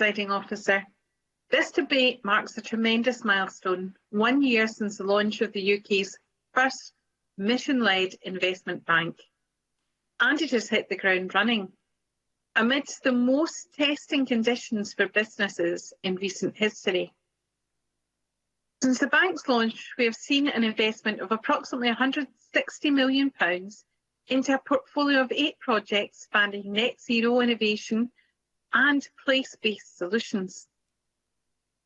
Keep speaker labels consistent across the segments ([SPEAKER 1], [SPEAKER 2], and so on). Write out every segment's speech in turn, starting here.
[SPEAKER 1] Presiding Officer. This debate marks a tremendous milestone, 1 year since the launch of the UK's first mission-led investment bank. And it has hit the ground running amidst the most testing conditions for businesses in recent history. Since the bank's launch, we have seen an investment of approximately £160 million into a portfolio of 8 projects spanning net zero innovation and place-based solutions.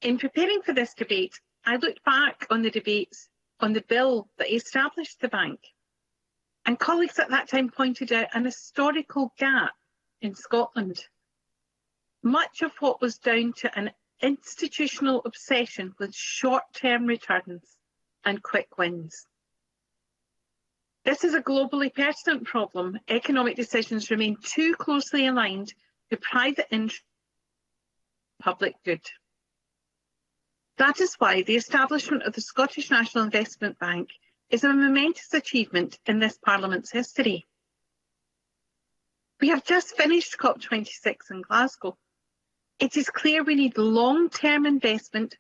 [SPEAKER 1] In preparing for this debate, I looked back on the debates on the bill that established the bank, and colleagues at that time pointed out an historical gap in Scotland. Much of what was down to an institutional obsession with short-term returns and quick wins. This is a globally pertinent problem. Economic decisions remain too closely aligned to private interest and public good. That is why the establishment of the Scottish National Investment Bank is a momentous achievement in this Parliament's history. We have just finished COP26 in Glasgow. It is clear we need long-term investment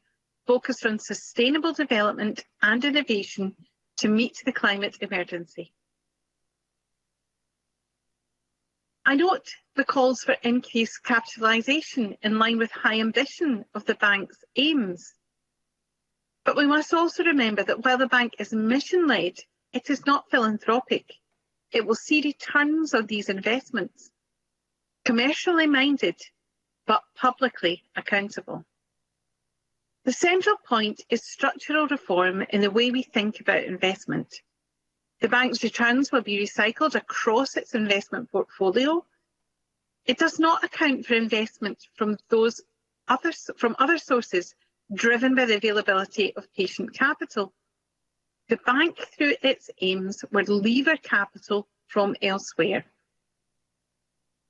[SPEAKER 1] focused on sustainable development and innovation to meet the climate emergency. I note the calls for increased capitalisation in line with high ambition of the bank's aims. But we must also remember that while the bank is mission-led, it is not philanthropic. It will see returns on these investments, commercially minded, but publicly accountable. The central point is structural reform in the way we think about investment. The bank's returns will be recycled across its investment portfolio. It does not account for investment from other sources driven by the availability of patient capital. The bank, through its aims, would lever capital from elsewhere.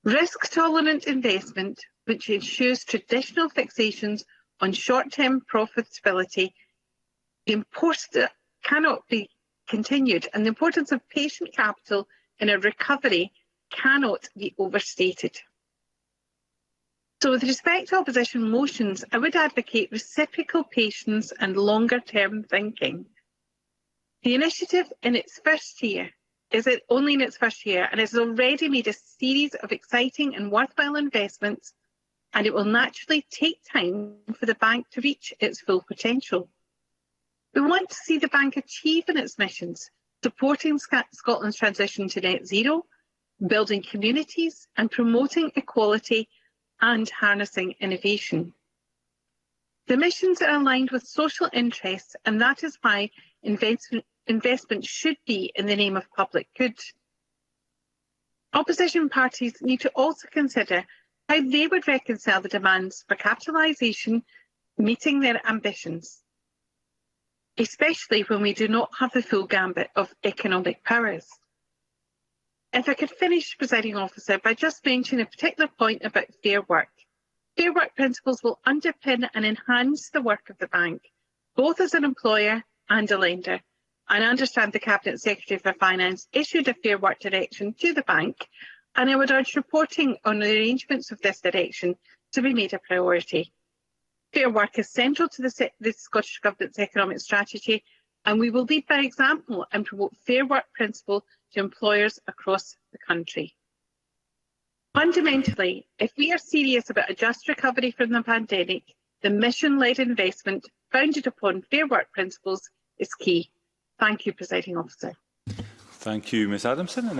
[SPEAKER 1] Risk-tolerant investment, which ensures traditional fixations on short-term profitability, cannot be continued, and the importance of patient capital in a recovery cannot be overstated. So with respect to opposition motions, I would advocate reciprocal patience and longer-term thinking. The initiative in its first year is only in its first year, and has already made a series of exciting and worthwhile investments, and it will naturally take time for the bank to reach its full potential. We want to see the bank achieve in its missions, supporting Scotland's transition to net zero, building communities and promoting equality and harnessing innovation. The missions are aligned with social interests, and that is why investment should be in the name of public good. Opposition parties need to also consider how they would reconcile the demands for capitalisation meeting their ambitions, especially when we do not have the full gambit of economic powers. If I could finish, Presiding Officer, by just mentioning a particular point about fair work. Fair work principles will underpin and enhance the work of the bank, both as an employer and a lender. And I understand the Cabinet Secretary for Finance issued a Fair Work Direction to the bank, and I would urge reporting on the arrangements of this direction to be made a priority. Fair work is central to the Scottish Government's economic strategy, and we will lead by example and promote fair work principle to employers across the country. Fundamentally, if we are serious about a just recovery from the pandemic, the mission-led investment founded upon fair work principles is key. Thank you, Presiding Officer.
[SPEAKER 2] Thank you, Ms Adamson.